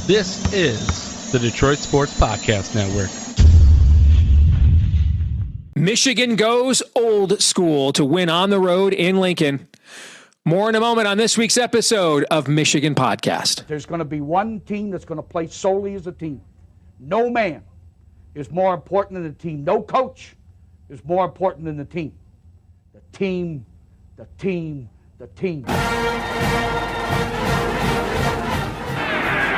This is the Detroit Sports Podcast Network. Michigan goes old school to win on the road in Lincoln. More in a moment on this week's episode of Michigan Podcast. There's going to be one team that's going to play solely as a team. No man is more important than the team. No coach is more important than the team. The team, the team, the team.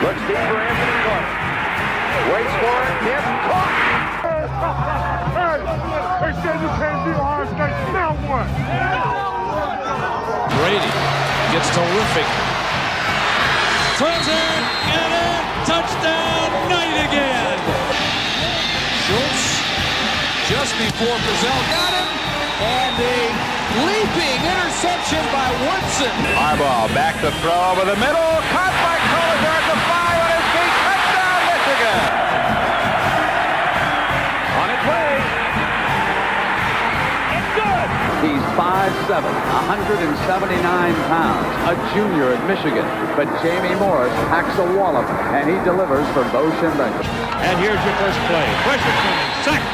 Looks deep for Anthony Clark. Waits for it. Tip. Caught. They said you can't be Ohio State. Now what? Brady gets terrific. Throws it. Get it. Touchdown. Knight again. Schultz just before Brazil got him. And a leaping interception by Woodson. Harbaugh back to throw over the middle. Caught by Collier at the 5 on his feet. Touchdown, Michigan. On its way. It's good. He's 5'7", 179 pounds, a junior at Michigan. But Jamie Morris packs a wallop, and he delivers for Bo Schembechler. And here's your first play. Pressure coming. Sack.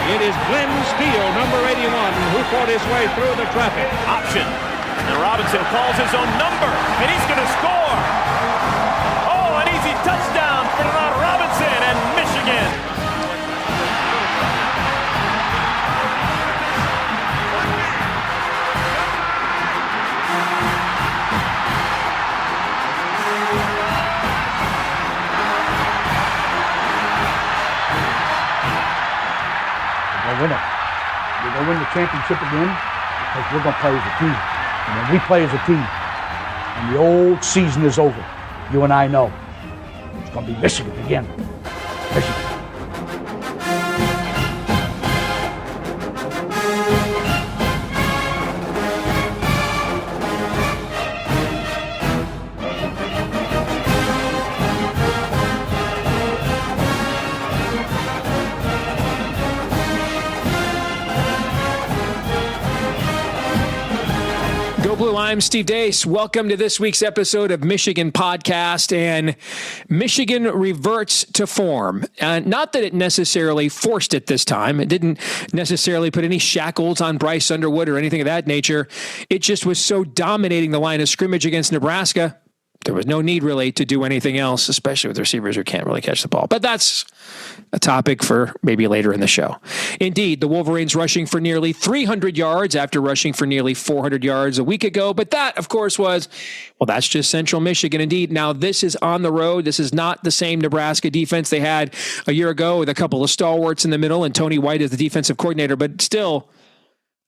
It is Glenn Steele, number 81, who fought his way through the traffic. Option. And Robinson calls his own number, and he's going to score. Oh, an easy touchdown for Robinson and Michigan. Win it. We're going to win the championship again because we're going to play as a team. And when we play as a team and the old season is over, you and I know it's going to be Michigan again. Michigan. Blue, I'm Steve Deace. Welcome to this week's episode of Michigan Podcast. And Michigan reverts to form. Not that it necessarily forced it this time. It didn't necessarily put any shackles on Bryce Underwood or anything of that nature. It just was so dominating the line of scrimmage against Nebraska. There was no need really to do anything else, especially with receivers who can't really catch the ball. But that's a topic for maybe later in the show. Indeed, the Wolverines rushing for nearly 300 yards after rushing for nearly 400 yards a week ago. But that, of course, was, well, that's just Central Michigan. Indeed, now this is on the road. This is not the same Nebraska defense they had a year ago with a couple of stalwarts in the middle and Tony White as the defensive coordinator. But still,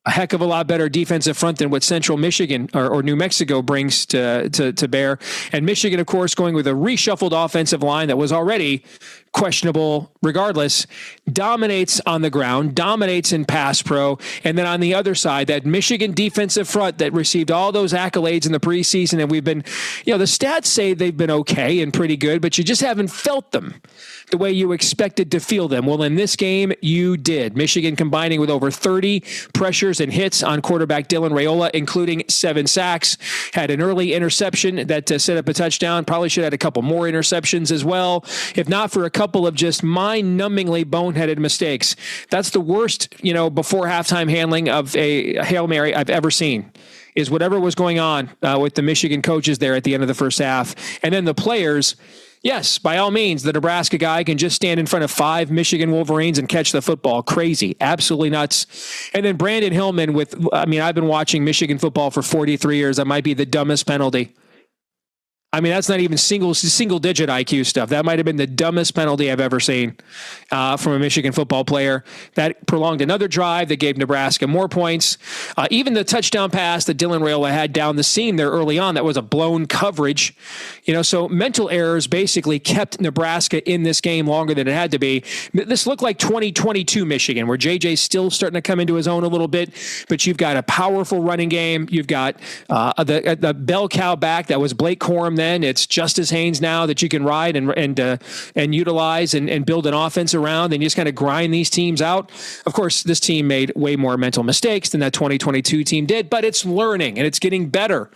a heck of a lot better defensive front than what Central Michigan or New Mexico brings to bear. And Michigan, of course, going with a reshuffled offensive line that was already questionable regardless, dominates on the ground, dominates in pass pro. And then on the other side, that Michigan defensive front that received all those accolades in the preseason. And we've been, the stats say they've been okay and pretty good, but you just haven't felt them the way you expected to feel them. Well, in this game, you did. Michigan combining with over 30 pressures and hits on quarterback Dylan Raiola, including 7 sacks, had an early interception that set up a touchdown. Probably should have had a couple more interceptions as well, if not for a couple of just mind-numbingly boneheaded mistakes. That's the worst, before halftime handling of a Hail Mary I've ever seen, is whatever was going on with the Michigan coaches there at the end of the first half. And then the players, yes, by all means, the Nebraska guy can just stand in front of 5 Michigan Wolverines and catch the football. Crazy. Absolutely nuts. And then Brandon Hillman I've been watching Michigan football for 43 years. That might be the dumbest penalty. That's not even single digit IQ stuff. That might have been the dumbest penalty I've ever seen from a Michigan football player. That prolonged another drive that gave Nebraska more points. Even the touchdown pass that Dylan Raiola had down the seam there early on, that was a blown coverage. So mental errors basically kept Nebraska in this game longer than it had to be. This looked like 2022 Michigan, where JJ's still starting to come into his own a little bit, but you've got a powerful running game. You've got the bell cow back that was Blake Corum then. It's Justice Haynes now that you can ride and utilize and build an offense around, and you just kind of grind these teams out. Of course, this team made way more mental mistakes than that 2022 team did, but it's learning and it's getting better.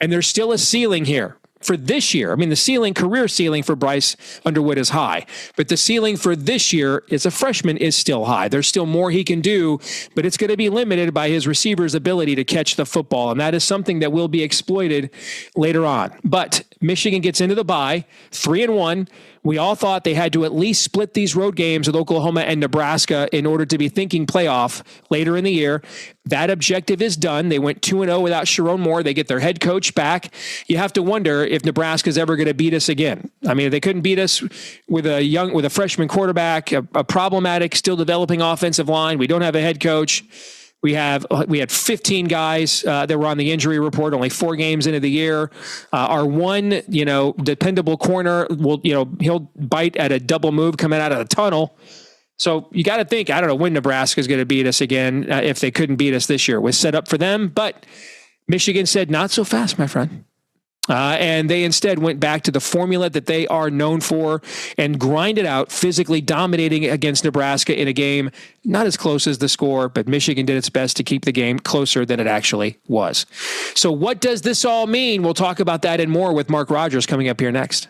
And there's still a ceiling here. for this year, I mean, the career ceiling for Bryce Underwood is high, but the ceiling for this year as a freshman is still high. There's still more he can do, but it's going to be limited by his receiver's ability to catch the football, and that is something that will be exploited later on. But Michigan gets into the bye, 3-1. We all thought they had to at least split these road games with Oklahoma and Nebraska in order to be thinking playoff later in the year. That objective is done. They went 2-0 without Sharon Moore. They get their head coach back. You have to wonder if Nebraska's ever going to beat us again. I mean, if they couldn't beat us with a freshman quarterback, a problematic, still developing offensive line. We don't have a head coach. We had 15 guys that were on the injury report, only 4 games into the year. Our one, dependable corner he'll bite at a double move coming out of the tunnel. So you got to think, I don't know when Nebraska's going to beat us again if they couldn't beat us this year. It was set up for them, but Michigan said, not so fast, my friend. And they instead went back to the formula that they are known for and grinded out, physically dominating against Nebraska in a game not as close as the score, but Michigan did its best to keep the game closer than it actually was. So what does this all mean? We'll talk about that and more with Mark Rogers coming up here next.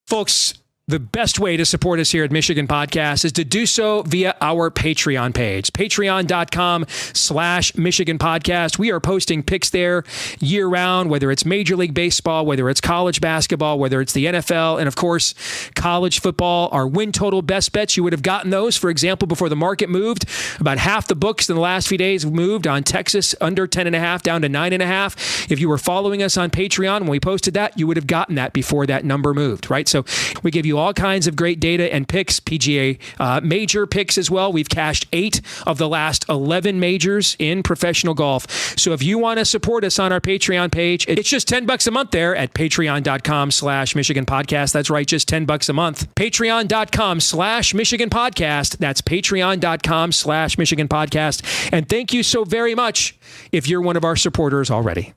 Folks, the best way to support us here at Michigan Podcast is to do so via our Patreon page, patreon.com/Michigan Podcast. We are posting picks there year round, whether it's Major League Baseball, whether it's college basketball, whether it's the NFL, and of course, college football. Our win total best bets, you would have gotten those, for example, before the market moved. About half the books in the last few days moved on Texas under 10.5 down to 9.5. If you were following us on Patreon when we posted that, you would have gotten that before that number moved, right? So we give you all kinds of great data and picks, PGA major picks as well. We've cashed 8 of the last 11 majors in professional golf. So if you want to support us on our Patreon page, it's just $10 a month there at patreon.com/Michigan Podcast. That's right, just $10 a month. Patreon.com/Michigan Podcast. That's patreon.com/Michigan Podcast. And thank you so very much if you're one of our supporters already.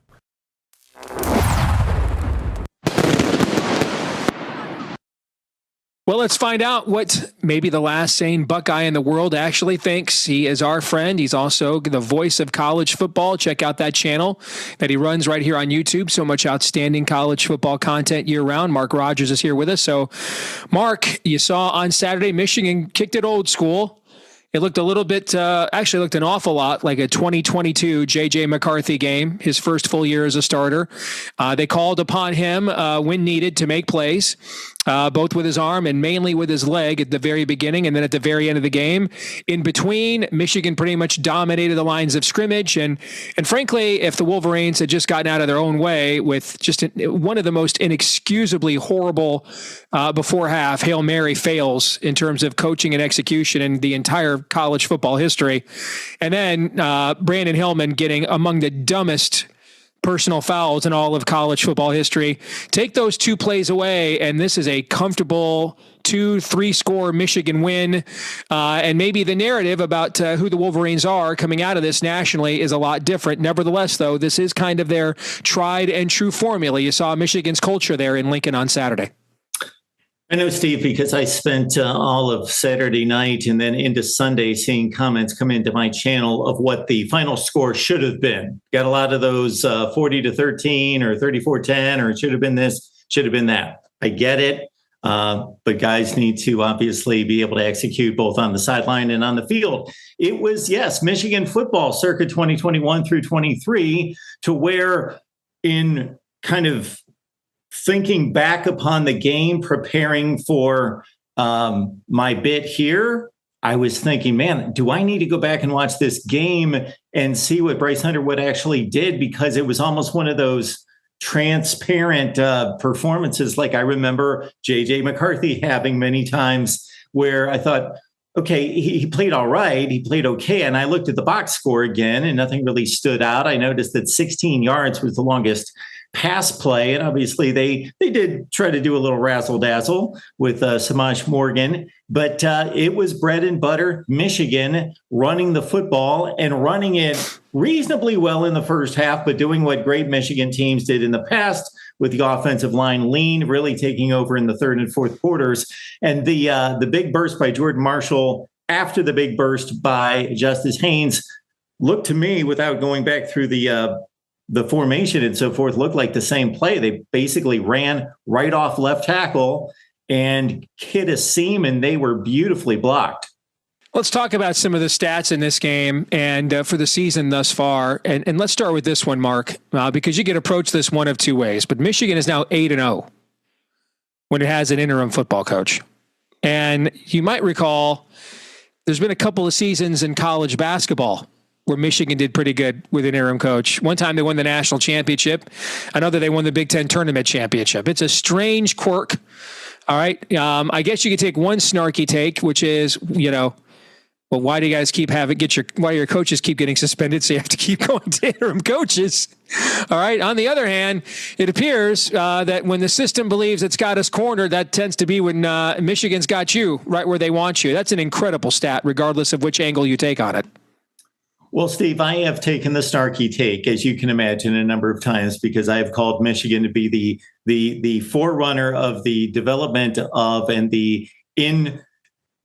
Well, let's find out what maybe the last sane Buckeye in the world actually thinks. He is our friend. He's also the voice of college football. Check out that channel that he runs right here on YouTube. So much outstanding college football content year round. Mark Rogers is here with us. So, Mark, you saw on Saturday, Michigan kicked it old school. It looked a little bit, actually looked an awful lot like a 2022 J.J. McCarthy game, his first full year as a starter. They called upon him when needed to make plays, both with his arm and mainly with his leg at the very beginning and then at the very end of the game. In between, Michigan pretty much dominated the lines of scrimmage. And frankly, if the Wolverines had just gotten out of their own way with just one of the most inexcusably horrible before half Hail Mary fails in terms of coaching and execution in the entire college football history. And then Brandon Hillman getting among the dumbest personal fouls in all of college football history. Take those 2 plays away, and this is a comfortable 2-3 score Michigan win. And maybe the narrative about who the Wolverines are coming out of this nationally is a lot different. Nevertheless, though, this is kind of their tried and true formula. You saw Michigan's culture there in Lincoln on Saturday. I know, Steve, because I spent all of Saturday night and then into Sunday seeing comments come into my channel of what the final score should have been. Got a lot of those 40-13 or 34-10, or it should have been this, should have been that. I get it. But guys need to obviously be able to execute both on the sideline and on the field. It was, yes, Michigan football circa 2021 through 23, to where in kind of thinking back upon the game, preparing for my bit here, I was thinking, man, do I need to go back and watch this game and see what Bryce Underwood actually did? Because it was almost one of those transparent performances like I remember J.J. McCarthy having many times, where I thought, okay, he played all right. He played okay. And I looked at the box score again and nothing really stood out. I noticed that 16 yards was the longest pass play. And obviously they did try to do a little razzle dazzle with Samaj Morgan, but it was bread and butter Michigan running the football and running it reasonably well in the first half, but doing what great Michigan teams did in the past with the offensive line lean, really taking over in the third and fourth quarters. And the big burst by Jordan Marshall after the big burst by Justice Haynes looked to me, without going back through the the formation and so forth looked like the same play. They basically ran right off left tackle and hit a seam, and they were beautifully blocked. Let's talk about some of the stats in this game and for the season thus far. And let's start with this one, Mark, because you can approach this one of two ways. But Michigan is now 8-0 when it has an interim football coach. And you might recall there's been a couple of seasons in college basketball where Michigan did pretty good with an interim coach. One time they won the national championship. Another, they won the Big Ten tournament championship. It's a strange quirk. All right. I guess you could take one snarky take, which is, well, why do you guys why your coaches keep getting suspended? So you have to keep going to interim coaches. All right. On the other hand, it appears that when the system believes it's got us cornered, that tends to be when Michigan's got you right where they want you. That's an incredible stat, regardless of which angle you take on it. Well, Steve, I have taken the snarky take, as you can imagine, a number of times because I have called Michigan to be the forerunner of the development of and the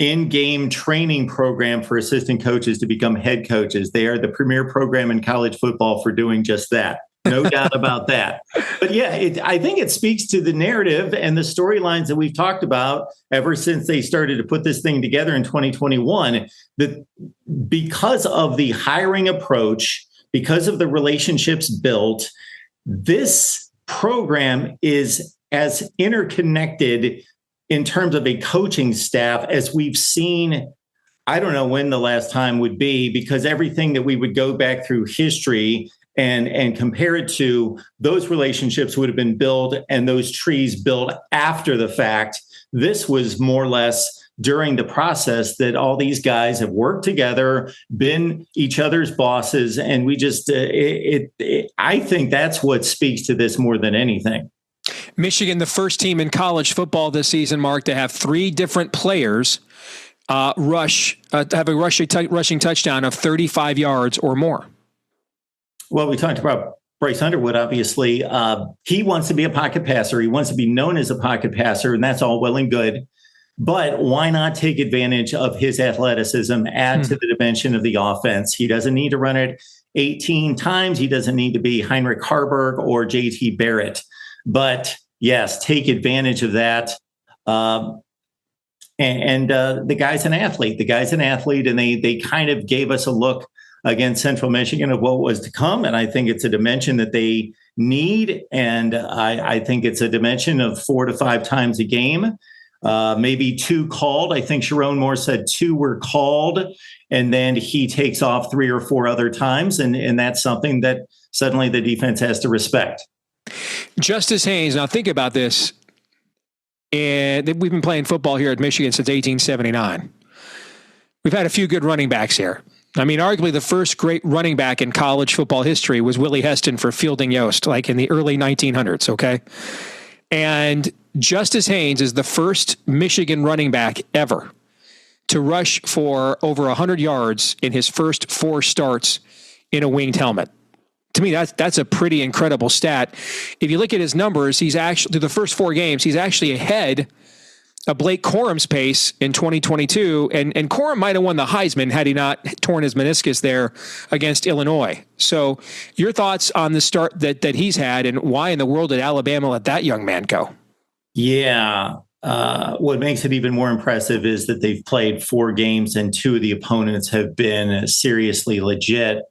in-game training program for assistant coaches to become head coaches. They are the premier program in college football for doing just that. No doubt about that. But yeah, I think it speaks to the narrative and the storylines that we've talked about ever since they started to put this thing together in 2021, that because of the hiring approach, because of the relationships built, this program is as interconnected in terms of a coaching staff as we've seen. I don't know when the last time would be, because everything that we would go back through history and compare it to, those relationships would have been built and those trees built after the fact. This was more or less during the process that all these guys have worked together, been each other's bosses. And we just, I think that's what speaks to this more than anything. Michigan, the first team in college football this season, Mark, to have three different players have a rushing touchdown of 35 yards or more. Well, we talked about Bryce Underwood, obviously. He wants to be a pocket passer. He wants to be known as a pocket passer, and that's all well and good. But why not take advantage of his athleticism, add to the dimension of the offense? He doesn't need to run it 18 times. He doesn't need to be Heinrich Harburg or JT Barrett. But yes, take advantage of that. The guy's an athlete. The guy's an athlete, and they kind of gave us a look against Central Michigan of what was to come. And I think it's a dimension that they need. And I think it's a dimension of 4 to 5 times a game, maybe 2 called. I think Sharon Moore said 2 were called, and then he takes off 3 or 4 other times. And that's something that suddenly the defense has to respect. Justice Haynes, now think about this. And we've been playing football here at Michigan since 1879. We've had a few good running backs here. I mean, arguably the first great running back in college football history was Willie Heston for Fielding Yost, like in the early 1900s, okay? And Justice Haynes is the first Michigan running back ever to rush for over 100 yards in his first 4 starts in a winged helmet. To me, that's a pretty incredible stat. If you look at his numbers, he's actually, through the first 4 games, he's actually ahead of Blake Corum's pace in 2022. And Corum might have won the Heisman had he not torn his meniscus there against Illinois. So your thoughts on the start that he's had, and why in the world did Alabama let that young man go? Yeah. What makes it even more impressive is that they've played 4 games and 2 of the opponents have been seriously legit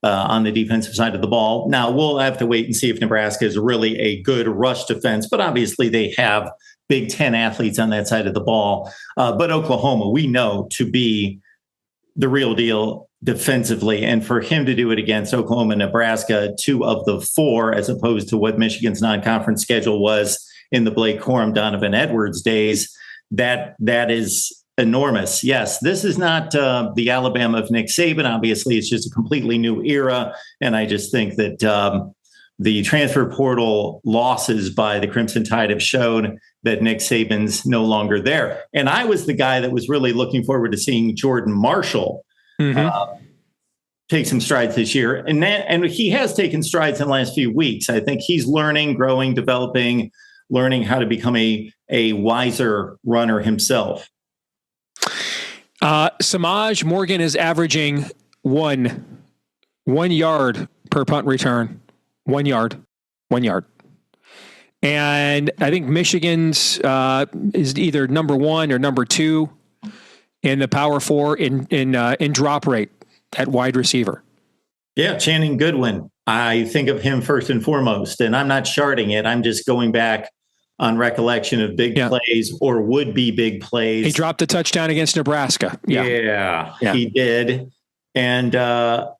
on the defensive side of the ball. Now, we'll have to wait and see if Nebraska is really a good rush defense, but obviously they have Big Ten athletes on that side of the ball. But Oklahoma, we know to be the real deal defensively. And for him to do it against Oklahoma and Nebraska, 2 of the 4, as opposed to what Michigan's non-conference schedule was in the Blake Corum, Donovan Edwards days, that is enormous. Yes, this is not the Alabama of Nick Saban. Obviously, it's just a completely new era. And I just think that the transfer portal losses by the Crimson Tide have shown that Nick Saban's no longer there. And I was the guy that was really looking forward to seeing Jordan Marshall take some strides this year. And he has taken strides in the last few weeks. I think he's learning, growing, developing, learning how to become a wiser runner himself. Samaj Morgan is averaging one yard per punt return 1 yard. 1 yard. And I think Michigan's is either number 1 or number 2 in the Power 4 in drop rate at wide receiver. Yeah, Channing Goodwin. I think of him first and foremost, and I'm not sharding it. I'm just going back on recollection of big plays or would-be big plays. He dropped a touchdown against Nebraska. Yeah. He did. And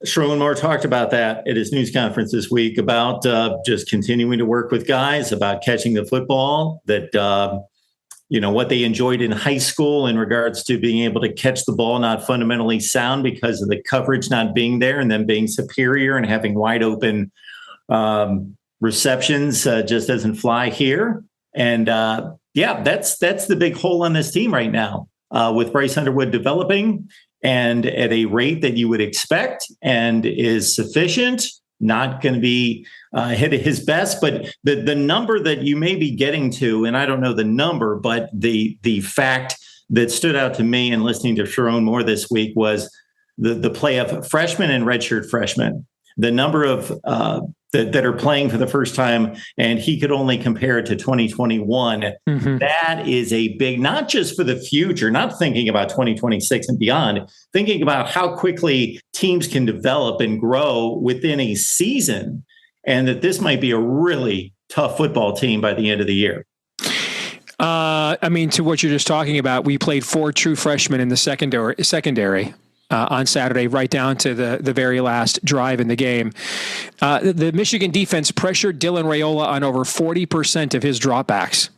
Sherwin Moore talked about that at his news conference this week about just continuing to work with guys, about catching the football, that, what they enjoyed in high school in regards to being able to catch the ball, not fundamentally sound because of the coverage not being there and then being superior and having wide open receptions just doesn't fly here. And that's the big hole on this team right now with Bryce Underwood developing and at a rate that you would expect and is sufficient, not going to be hit at his best. But the number that you may be getting to, and I don't know the number, but the fact that stood out to me in listening to Sharon Moore this week was the play of freshmen and redshirt freshmen. The number of that are playing for the first time, and he could only compare it to 2021. Mm-hmm. That is a big, not just for the future, not thinking about 2026 and beyond, thinking about how quickly teams can develop and grow within a season, and that this might be a really tough football team by the end of the year. To what you're just talking about, we played 4 true freshmen in the secondary. On Saturday, right down to the very last drive in the game. The Michigan defense pressured Dylan Raiola on over 40% of his dropbacks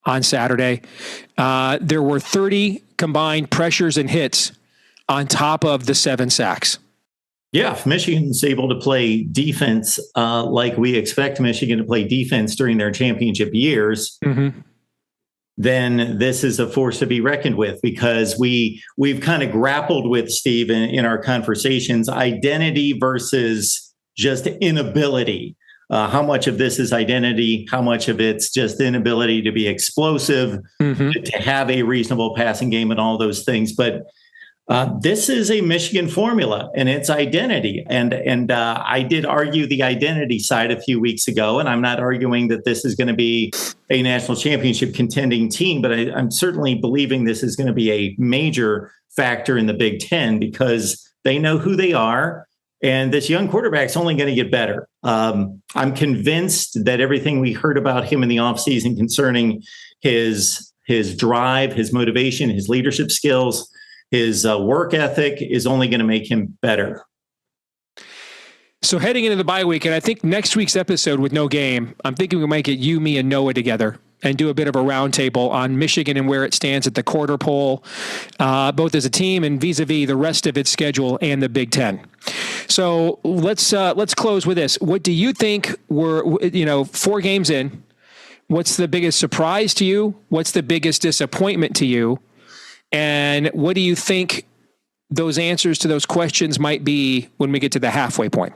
on Saturday. There were 30 combined pressures and hits on top of the 7 sacks. Yeah, if Michigan's able to play defense like we expect Michigan to play defense during their championship years, then this is a force to be reckoned with, because we've kind of grappled with, Steve, in our conversations, identity versus just inability. How much of this is identity? How much of it's just inability to be explosive, to have a reasonable passing game and all those things. But this is a Michigan formula, and it's identity. And I did argue the identity side a few weeks ago, and I'm not arguing that this is going to be a national championship contending team, but I'm certainly believing this is going to be a major factor in the Big Ten, because they know who they are, and this young quarterback's only going to get better. I'm convinced that everything we heard about him in the offseason concerning his drive, his motivation, his leadership skills, his work ethic is only going to make him better. So heading into the bye week, and I think next week's episode with no game, I'm thinking we might get you, me, and Noah together and do a bit of a roundtable on Michigan and where it stands at the quarter pole, both as a team and vis-a-vis the rest of its schedule and the Big Ten. So let's close with this. What do you think were 4 games in? What's the biggest surprise to you? What's the biggest disappointment to you? And what do you think those answers to those questions might be when we get to the halfway point?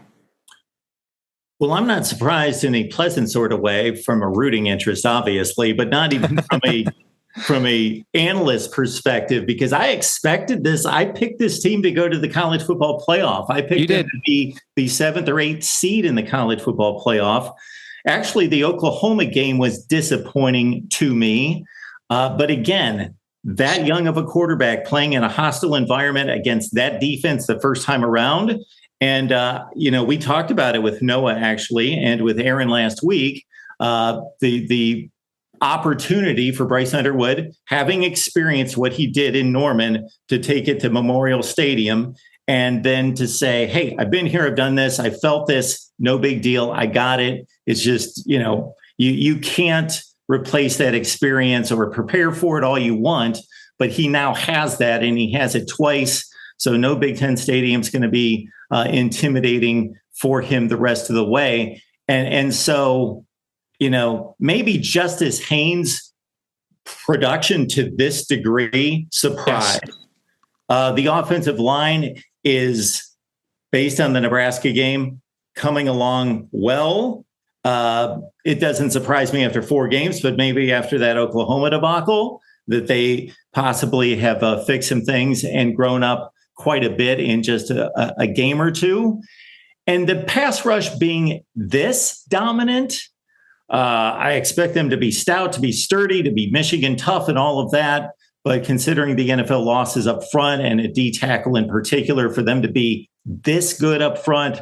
Well, I'm not surprised in a pleasant sort of way from a rooting interest, obviously, but not even from a analyst perspective, because I expected this. I picked this team to go to the college football playoff. I picked them to be the 7th or 8th seed in the college football playoff. Actually, the Oklahoma game was disappointing to me. But again, that young of a quarterback playing in a hostile environment against that defense the first time around. And, we talked about it with Noah, actually, and with Aaron last week, the opportunity for Bryce Underwood, having experienced what he did in Norman, to take it to Memorial Stadium and then to say, hey, I've been here, I've done this, I felt this, no big deal, I got it. It's just, you can't replace that experience or prepare for it all you want, but he now has that, and he has it twice. So no Big Ten stadium's going to be intimidating for him the rest of the way. And so, maybe Justice Haynes' production to this degree surprised. Yes. The offensive line is, based on the Nebraska game, coming along well. It doesn't surprise me after 4 games, but maybe after that Oklahoma debacle, that they possibly have fixed some things and grown up quite a bit in just a game or two. And the pass rush being this dominant, I expect them to be stout, to be sturdy, to be Michigan tough and all of that. But considering the NFL losses up front and a D tackle in particular, for them to be this good up front,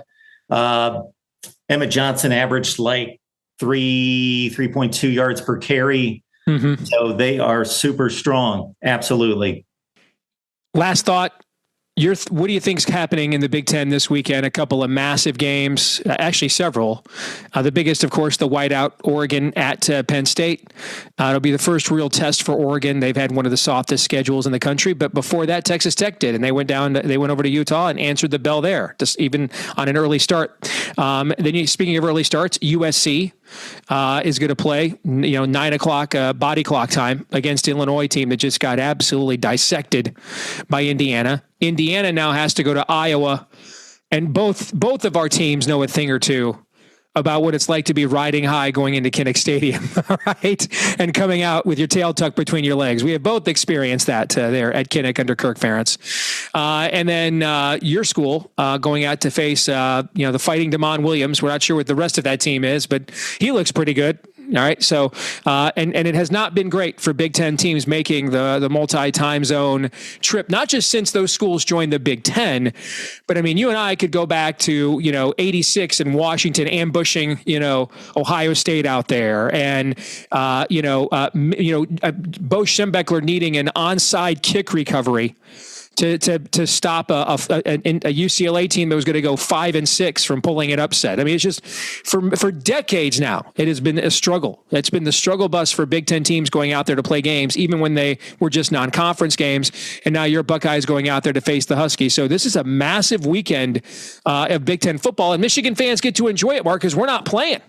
Emmett Johnson averaged like 3.2 yards per carry. Mm-hmm. So they are super strong. Absolutely. Last thought. What do you think is happening in the Big Ten this weekend? A couple of massive games, actually several. The biggest, of course, the whiteout Oregon at Penn State. It'll be the first real test for Oregon. They've had one of the softest schedules in the country, but before that, Texas Tech did, and they went over to Utah and answered the bell there, just even on an early start. Speaking of early starts, USC is going to play, 9 o'clock body clock time against Illinois team that just got absolutely dissected by Indiana. Indiana now has to go to Iowa, and both of our teams know a thing or two about what it's like to be riding high going into Kinnick Stadium, right? And coming out with your tail tucked between your legs. We have both experienced that there at Kinnick under Kirk Ferentz. And then your school going out to face, the fighting Damon Williams. We're not sure what the rest of that team is, but he looks pretty good. All right. So, and it has not been great for Big Ten teams making the multi-time zone trip, not just since those schools joined the Big Ten, but I mean, you and I could go back to, 86 in Washington ambushing, Ohio State out there, and, Bo Schembechler needing an onside kick recovery to stop a UCLA team that was going to go 5-6 from pulling an upset. I mean, it's just for decades now, it has been a struggle. It's been the struggle bus for Big Ten teams going out there to play games, even when they were just non-conference games. And now your Buckeyes going out there to face the Huskies. So this is a massive weekend of Big Ten football, and Michigan fans get to enjoy it, Mark, because we're not playing.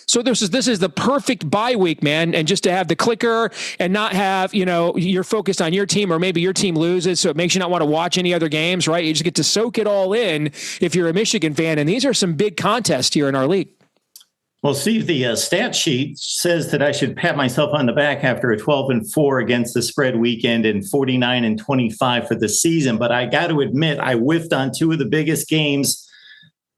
So this is the perfect bye week, man. And just to have the clicker and not have, you're focused on your team, or maybe your team loses, so it makes you not want to watch any other games, right? You just get to soak it all in if you're a Michigan fan. And these are some big contests here in our league. Well, Steve, the stat sheet says that I should pat myself on the back after a 12-4 against the spread weekend and 49-25 for the season. But I got to admit, I whiffed on two of the biggest games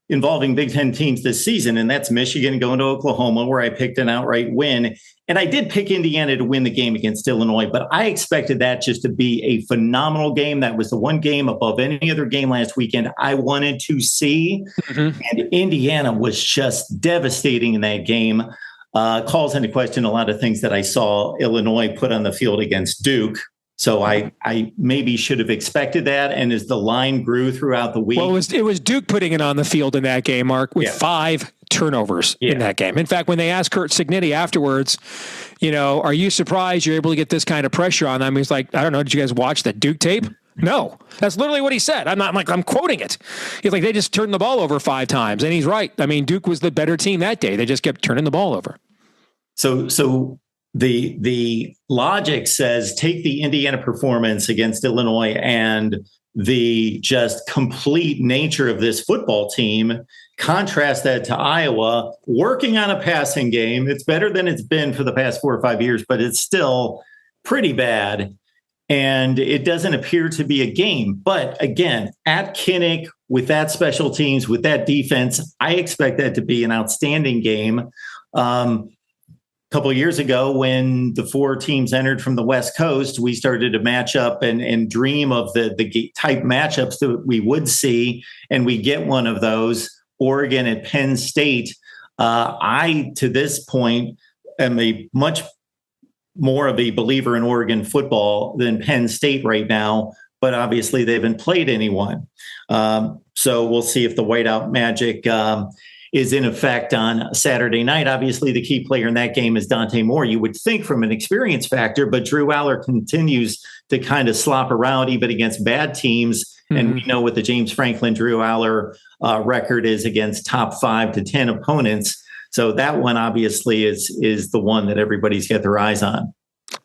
involving Big Ten teams this season, and that's Michigan going to Oklahoma, where I picked an outright win. And I did pick Indiana to win the game against Illinois, but I expected that just to be a phenomenal game. That was the one game above any other game last weekend I wanted to see. Mm-hmm. And Indiana was just devastating in that game. Calls into question a lot of things that I saw Illinois put on the field against Duke. So I maybe should have expected that. And as the line grew throughout the week. Well, it was Duke putting it on the field in that game, Mark, with 5 turnovers in that game. In fact, when they asked Kurt Cignetti afterwards, are you surprised you're able to get this kind of pressure on them? He's like, I don't know. Did you guys watch the Duke tape? No, that's literally what he said. I'm quoting it. He's like, they just turned the ball over 5 times. And he's right. I mean, Duke was the better team that day. They just kept turning the ball over. So the logic says take the Indiana performance against Illinois and the just complete nature of this football team, contrast that to Iowa working on a passing game. It's better than it's been for the past 4 or 5 years, but it's still pretty bad. And it doesn't appear to be a game. But again, at Kinnick, with that special teams, with that defense, I expect that to be an outstanding game. Couple of years ago, when the 4 teams entered from the West Coast, we started to match up and dream of the type matchups that we would see, and we get one of those. Oregon at Penn State. I, to this point, am a much more of a believer in Oregon football than Penn State right now, but obviously they haven't played anyone. So we'll see if the whiteout magic is in effect on Saturday night. Obviously, the key player in that game is Dante Moore. You would think from an experience factor, but Drew Aller continues to kind of slop around even against bad teams. Mm-hmm. And we know what the James Franklin, Drew Aller record is against top 5 to 10 opponents. So that one obviously is the one that everybody's got their eyes on.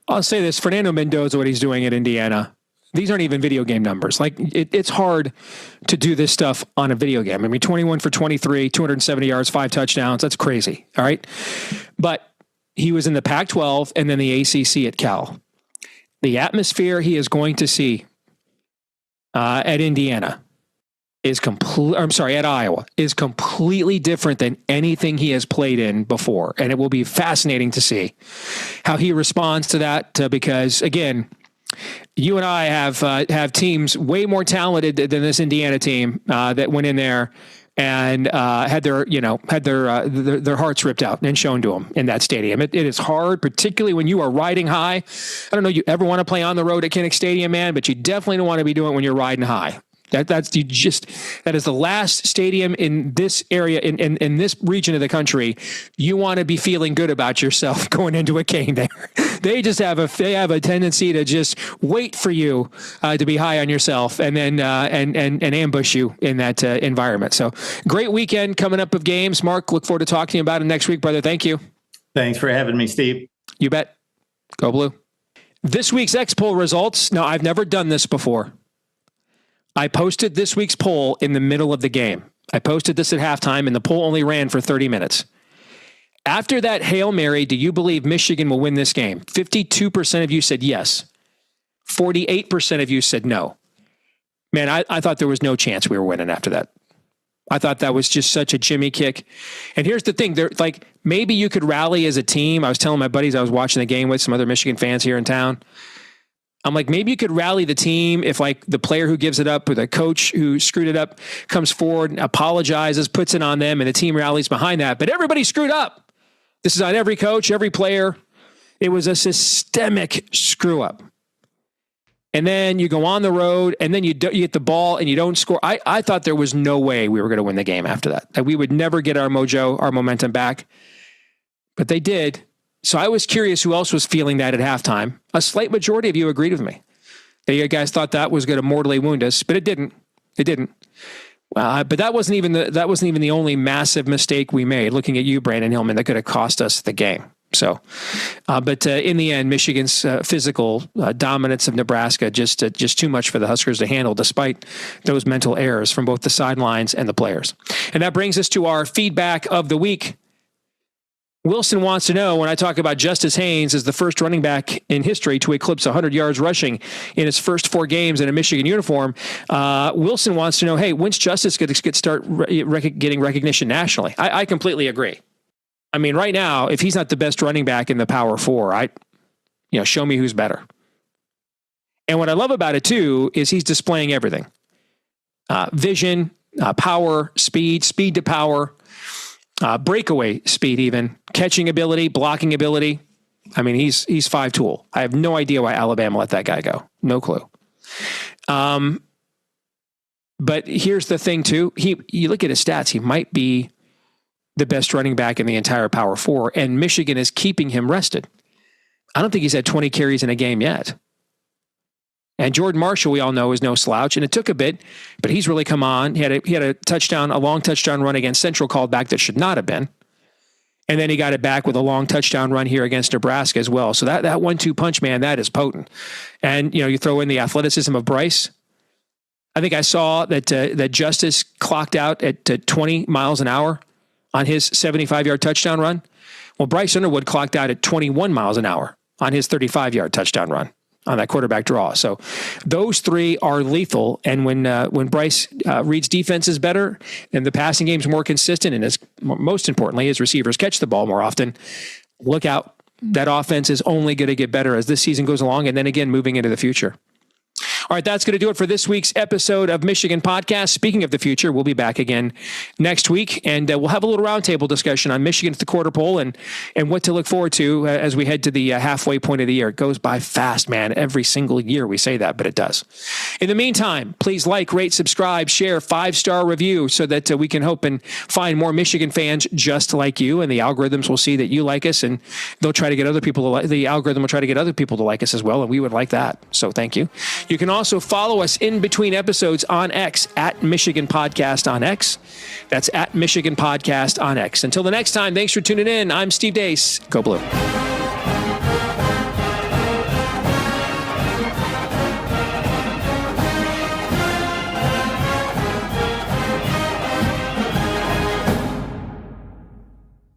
I'll say this, Fernando Mendoza, what he's doing at Indiana, these aren't even video game numbers. Like it's hard to do this stuff on a video game. I mean, 21 for 23, 270 yards, 5 touchdowns. That's crazy. All right. But he was in the Pac-12 and then the ACC at Cal. The atmosphere he is going to see at Indiana at Iowa is completely different than anything he has played in before. And it will be fascinating to see how he responds to that, because again, you and I have teams way more talented than this Indiana team that went in there and had their hearts ripped out and shown to them in that stadium. It is hard, particularly when you are riding high. I don't know you ever want to play on the road at Kinnick Stadium, man, but you definitely don't want to be doing it when you're riding high. That is the last stadium in this area, in this region of the country. You want to be feeling good about yourself going into a game there. They just have a tendency to just wait for you to be high on yourself and then and ambush you in that environment. So great weekend coming up of games. Mark, look forward to talking to you about it next week, brother. Thank you. Thanks for having me, Steve. You bet. Go Blue. This week's X poll results. Now, I've never done this before. I posted this week's poll in the middle of the game. I posted this at halftime, and the poll only ran for 30 minutes. After that Hail Mary, do you believe Michigan will win this game? 52% of you said yes. 48% of you said no. Man, I thought there was no chance we were winning after that. I thought that was just such a Jimmy kick. And here's the thing. Maybe you could rally as a team. I was telling my buddies I was watching the game with some other Michigan fans here in town. I'm like, maybe you could rally the team if like the player who gives it up or the coach who screwed it up comes forward and apologizes, puts it on them, and the team rallies behind that. But everybody screwed up. This is on every coach, every player. It was a systemic screw up. And then you go on the road, and then you get the ball and you don't score. I thought there was no way we were going to win the game after that. That we would never get our mojo, our momentum back. But they did. So I was curious who else was feeling that at halftime. A slight majority of you agreed with me. You guys thought that was going to mortally wound us, but it didn't. It didn't. But that wasn't even the only massive mistake we made. Looking at you, Brandon Hillman, that could have cost us the game. So, but in the end, Michigan's physical dominance of Nebraska just too much for the Huskers to handle, despite those mental errors from both the sidelines and the players. And that brings us to our feedback of the week. Wilson wants to know, when I talk about Justice Haynes as the first running back in history to eclipse 100 yards rushing in his first 4 games in a Michigan uniform, Wilson wants to know, hey, when's Justice going to start getting recognition nationally? I completely agree. I mean, right now, if he's not the best running back in the Power 4, show me who's better. And what I love about it, too, is he's displaying everything. Vision, power, speed to power, breakaway speed, even catching ability, blocking ability. I mean, he's 5-tool. I have no idea why Alabama let that guy go. No clue. But here's the thing too. You look at his stats, he might be the best running back in the entire Power 4, and Michigan is keeping him rested. I don't think he's had 20 carries in a game yet. And Jordan Marshall, we all know, is no slouch, and it took a bit, but he's really come on. He had a touchdown, a long touchdown run against Central called back that should not have been. And then he got it back with a long touchdown run here against Nebraska as well. So that 1-2 punch, man, that is potent. And you throw in the athleticism of Bryce. I think I saw that Justice clocked out at 20 miles an hour on his 75-yard touchdown run. Well, Bryce Underwood clocked out at 21 miles an hour on his 35-yard touchdown run on that quarterback draw. So those 3 are lethal. And when Bryce reads defenses better and the passing game's more consistent, and most importantly, his receivers catch the ball more often, look out. That offense is only going to get better as this season goes along, and then again, moving into the future. All right, that's going to do it for this week's episode of Michigan Podcast. Speaking of the future, we'll be back again next week, and we'll have a little roundtable discussion on Michigan at the quarter pole and what to look forward to as we head to the halfway point of the year. It goes by fast, man. Every single year we say that, but it does. In the meantime, please like, rate, subscribe, share, 5-star review so that we can hope and find more Michigan fans just like you, and the algorithms will see that you like us, and they'll try to get other people to like, the algorithm will try to get other people to like us as well, and we would like that. So thank you. You can also follow us in between episodes on X at Michigan Podcast on X. That's at Michigan Podcast on X. Until the next time, thanks for tuning in. I'm Steve Deace. Go Blue.